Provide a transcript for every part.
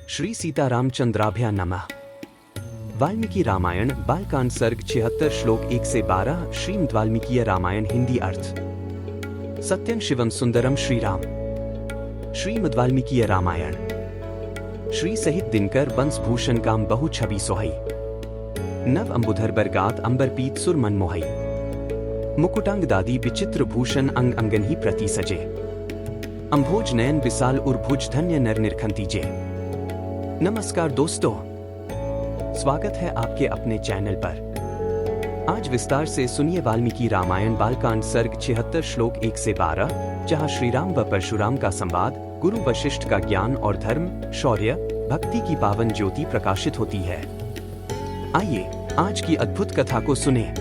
श्री सीतारामचंद्राभ्या नमः। वाल्मीकि रामायण बालकांड सर्ग 76 श्लोक 1 से 12। श्रीमद् वाल्मीकीय रामायण हिंदी अर्थ। सत्यं शिवम सुंदरम श्री राम। श्रीमद् वाल्मीकीय रामायण। श्री सहित दिनकर बंस भूषण काम बहु छवि सोहई। नव अंबुधर बरगात अंबर पीत सुर मन मोहई। मुकुटांग दादी विचित्र भूषण अंग अंगन ही प्रति सजे। अंभोज नयन विशाल उर्भुज धन्य नर निरखंती जे। नमस्कार दोस्तों, स्वागत है आपके अपने चैनल पर। आज विस्तार से सुनिए वाल्मीकि रामायण बालकांड सर्ग 76 श्लोक 1 से 12, जहां श्री राम व परशुराम का संवाद, गुरु वशिष्ठ का ज्ञान और धर्म, शौर्य, भक्ति की पावन ज्योति प्रकाशित होती है। आइए आज की अद्भुत कथा को सुने।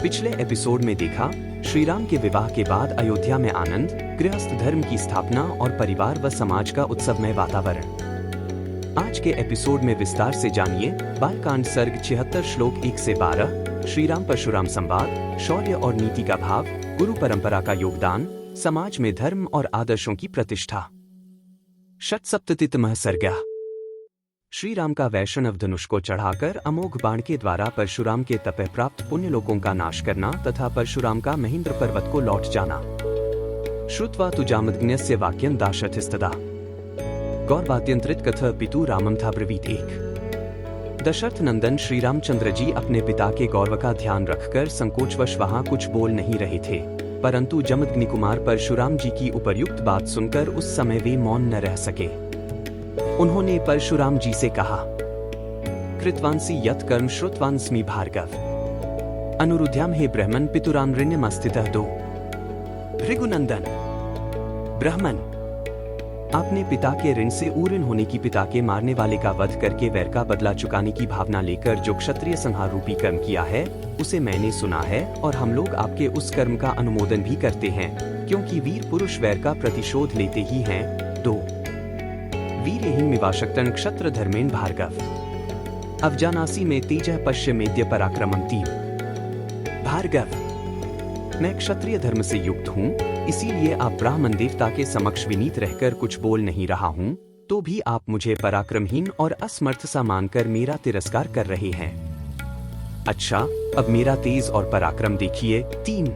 पिछले एपिसोड में देखा, श्री राम के विवाह के बाद अयोध्या में आनंद, गृहस्थ धर्म की स्थापना और परिवार व समाज का उत्सवमय वातावरण। आज के एपिसोड में विस्तार से जानिए बालकांड सर्ग 76 श्लोक 1 से 12, श्री राम परशुराम संवाद, शौर्य और नीति का भाव, गुरु परंपरा का योगदान, समाज में धर्म और आदर्शों की प्रतिष्ठा। षट्सप्ततितमः सर्गः। श्री राम का वैष्णव धनुष को चढ़ाकर अमोघ बाण के द्वारा परशुराम के तप प्राप्त पुण्यलोकों का नाश करना तथा परशुराम का महेंद्र पर्वत को लौट जाना। श्रुत्वा तु जामदग्न्यस्य वाक्यं दाशरथिस्तदा गौरवाद्यंतरित कथ पितु रामम था ब्रवीत। एक दशरथ नंदन श्री रामचंद्र जी अपने पिता के गौरव का ध्यान रखकर संकोचवश वहां कुछ बोल नहीं रहे थे, परंतु जमदग्नि कुमार परशुराम जी की उपर्युक्त बात सुनकर उस समय वे मौन न रह सके। उन्होंने परशुराम जी से कहा, कृतवांसी यत् कर्म श्रुतवान्स्मि भार्गव अनुरुद्ध्याम हे ब्रह्मन पितुरानृण्यमस्थितः दो। भृगुनंदन ब्राह्मण, आपने पिता के ऋण से ऊऋण होने की, पिता के मारने वाले का वध करके वैर का बदला चुकाने की भावना लेकर जो क्षत्रिय संहार रूपी कर्म किया है, उसे मैंने सुना है और हम लोग आपके उस कर्म का अनुमोदन भी करते हैं, क्योंकि वीर पुरुष वैर का प्रतिशोध लेते ही हैं। 2 वीर्यहिं मिवाशक्तन् क्षत्र धर्मेण भार्गव अवजानासि में तेजः पश्य मेद्य पराक्रमं। 3 भार्गव, मैं क्षत्रिय धर्म से युक्त हूँ, इसीलिए आप ब्राह्मण देवता के समक्ष विनीत रहकर कुछ बोल नहीं रहा हूँ, तो भी आप मुझे पराक्रमहीन और असमर्थ सा मानकर मेरा तिरस्कार कर रहे हैं। अच्छा, अब मेरा तेज और पराक्रम देखिए। 3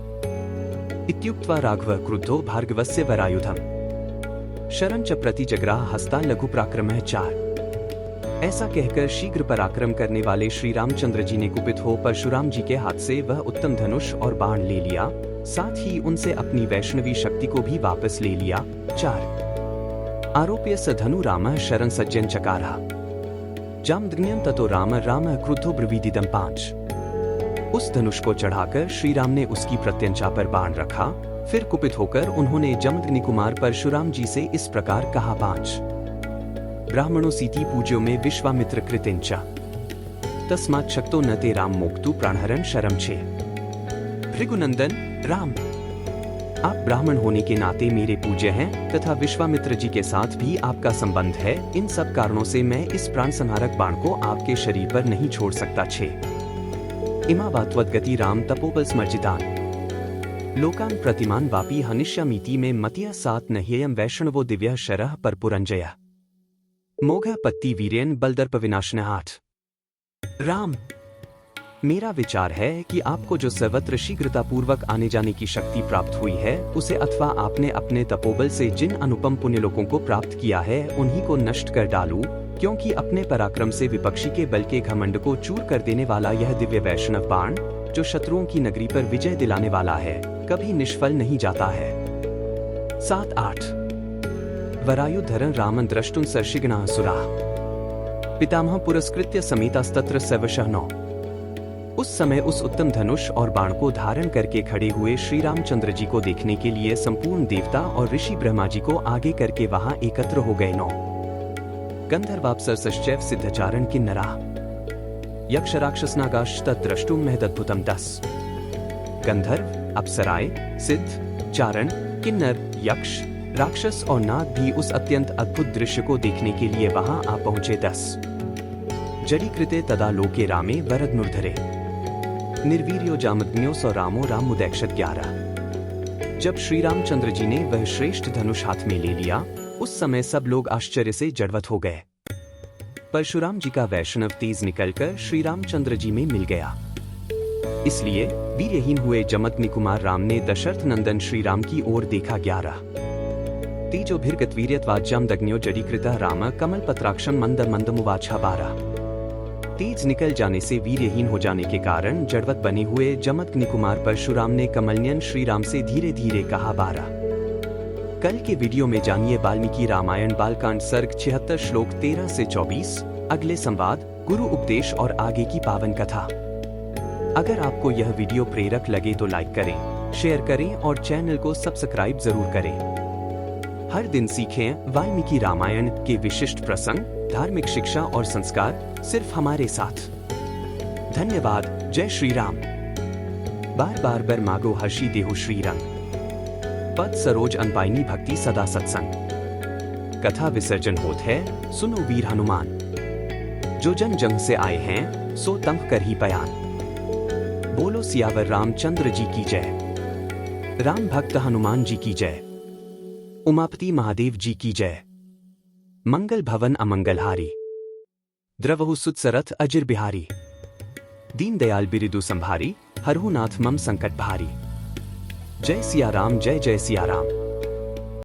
इत्युक्त्वा राघवः क्रुद्धो भार्गवस्य वरायुधम् शरं च प्रतिजग्राह हस्ता लघु पराक्रमः। 4 ऐसा कहकर शीघ्र पराक्रम करने वाले श्री रामचंद्र जी ने कुपित हो परशुराम जी के हाथ से वह उत्तम धनुष और बाण ले लिया, साथ ही उनसे अपनी वैष्णवी शक्ति को भी वापस ले लिया। 4 आरोप्य स धनु रामः शरण सज्जन चकारः जामदग्न्यं ततो रामः क्रुद्धो ब्रवीदिदं। 5 उस धनुष को चढ़ाकर श्री राम ने उसकी प्रत्यंचा पर बाण रखा, फिर कुपित होकर उन्होंने जमदग्नि कुमार परशुराम जी से इस प्रकार कहा। 5 ब्राह्मणों सीति पूज्यो में विश्वामित्र कृतेंचा तस्मात् शक्तो न ते राम मोक्तु प्राणहरण शरम। 6 भृगुनंदन राम, आप ब्राह्मण होने के नाते मेरे पूज्य हैं तथा विश्वामित्र जी के साथ भी आपका संबंध है। इन सब कारणों से मैं इस प्राण संहारक बाण को आपके शरीर पर नहीं छोड़ सकता। 6 इमावात्वत गति राम तपोबल स्मर्जितान लोकान प्रतिमान वापी हनिष्यामीति में मतिया सात नह्ययम वैष्णवो दिव्य शरः पर पुरंजय मोघ पत्ति वीरेन बलदर्प विनाशनः। 8 राम, मेरा विचार है कि आपको जो सर्वत्र शीघ्रता पूर्वक आने जाने की शक्ति प्राप्त हुई है, उसे अथवा आपने अपने तपोबल से जिन अनुपम पुण्यलोकों को प्राप्त किया है, उन्हीं को नष्ट कर डालूं, क्योंकि अपने पराक्रम से विपक्षी के बल के घमंड को चूर कर देने वाला यह दिव्य वैष्णव बाण, जो शत्रुओं की नगरी पर विजय दिलाने वाला है, कभी निष्फल नहीं जाता है। 7-8 वरायुधरं रामं द्रष्टुं सर्षिगणाः सुराः पितामह पुरस्कृत्य समेतास्तत्र सर्वशः। 9 उस समय उस उत्तम धनुष और बाण को धारण करके खड़े हुए श्री रामचंद्र जी को देखने के लिए संपूर्ण देवता और ऋषि ब्रह्मा जी को आगे करके वहां एकत्र हो गए। 9 गंधर्वाप्सरसश्चैव सिद्धचारण किन्नराः यक्ष राक्षसनागाश्च द्रष्टुं महदद्भुतम्। 10 गंधर्व, अप्सराएं, सिद्ध, चारण, किन्नर, यक्ष, राक्षस और नाग भी उस अत्यंत अद्भुत दृश्य को देखने के लिए वहां आ पहुंचे। 10 जडीकृते तदा लोके रामे वरदनुर्धरे निर्वीर्यो जामदग्न्यो स रामो रामुदैक्षत। 11 जब श्री रामचंद्र जी ने वह श्रेष्ठ धनुष हाथ में ले लिया, उस समय सब लोग आश्चर्य से जड़वत हो गए। परशुराम जी का वैष्णव तेज निकलकर श्री रामचंद्र जी में मिल गया। इसलिए वीर्यहीन हुए जमदग्नि कुमार राम ने दशरथ नंदन श्री राम की ओर देखा। 11 तेजो वीर्यत्वाज्यम दग्न्यो जडीकृतः राम कमल पत्राक्षम मंद मंदमुवाचा। 12 तेज निकल जाने से वीर्यहीन हो जाने के कारण जड़वत बने हुए जमदग्नि कुमार परशुराम ने कमलनयन श्री राम से धीरे धीरे कहा। 12 कल के वीडियो में जानिए वाल्मीकि रामायण बालकांड सर्ग 76 श्लोक 13 से 24, अगले संवाद, गुरु उपदेश और आगे की पावन कथा। अगर आपको यह वीडियो प्रेरक लगे तो लाइक करें, शेयर करें और चैनल को सब्सक्राइब जरूर करें। हर दिन सीखें वाल्मीकि रामायण के विशिष्ट प्रसंग, धार्मिक शिक्षा और संस्कार सिर्फ हमारे साथ। धन्यवाद। जय श्री राम। बार बार बर मागो हर्षी देहु श्री रंग, पद सरोज अनपाइनी भक्ति सदा सत्संग। कथा विसर्जन होत है, सुनो वीर हनुमान, जो जन जंग से आए हैं सो तंग कर ही बयान। बोलो सियावर रामचंद्र जी की जय, राम भक्त हनुमान जी की जय, उमापति महादेव जी की जय। मंगल भवन अमंगलहारी, द्रवहु सुतसरथ अजिर बिहारी। दीन दयाल बिरिदु संभारी, हरहु नाथ मम संकट भारी। जय सिया राम, जय जय सिया राम।